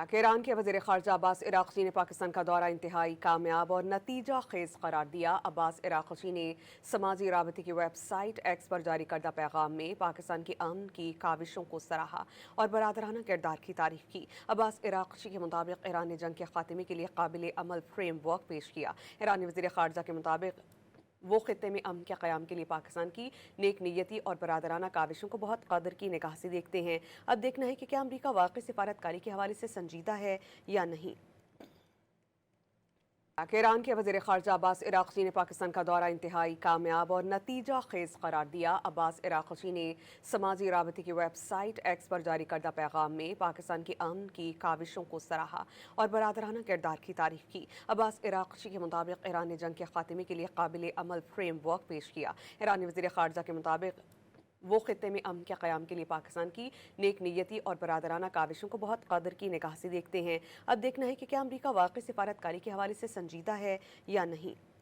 کہ ایران کے وزیر خارجہ عباس عراقچی نے پاکستان کا دورہ انتہائی کامیاب اور نتیجہ خیز قرار دیا۔ عباس عراقچی نے سماجی رابطے کی ویب سائٹ ایکس پر جاری کردہ پیغام میں پاکستان کی امن کی کاوشوں کو سراہا اور برادرانہ کردار کی تعریف کی۔ عباس عراقچی کے مطابق ایران نے جنگ کے خاتمے کے لیے قابل عمل فریم ورک پیش کیا۔ ایرانی وزیر خارجہ کے مطابق وہ خطے میں امن کے قیام کے لیے پاکستان کی نیک نیتی اور برادرانہ کاوشوں کو بہت قدر کی نگاہ سے دیکھتے ہیں۔ اب دیکھنا ہے کہ کیا امریکہ واقعی سفارتکاری کے حوالے سے سنجیدہ ہے یا نہیں۔ کہ ایران کے وزیر خارجہ عباس عراقچی نے پاکستان کا دورہ انتہائی کامیاب اور نتیجہ خیز قرار دیا۔ عباس عراقچی نے سماجی رابطے کی ویب سائٹ ایکس پر جاری کردہ پیغام میں پاکستان کی امن کی کاوشوں کو سراہا اور برادرانہ کردار کی تعریف کی۔ عباس عراقچی کے مطابق ایران نے جنگ کے خاتمے کے لیے قابل عمل فریم ورک پیش کیا۔ ایرانی وزیر خارجہ کے مطابق وہ خطے میں امن کے قیام کے لیے پاکستان کی نیک نیتی اور برادرانہ کاوشوں کو بہت قدر کی نگاہ سے دیکھتے ہیں۔ اب دیکھنا ہے کہ کیا امریکہ واقعی سفارتکاری کے حوالے سے سنجیدہ ہے یا نہیں۔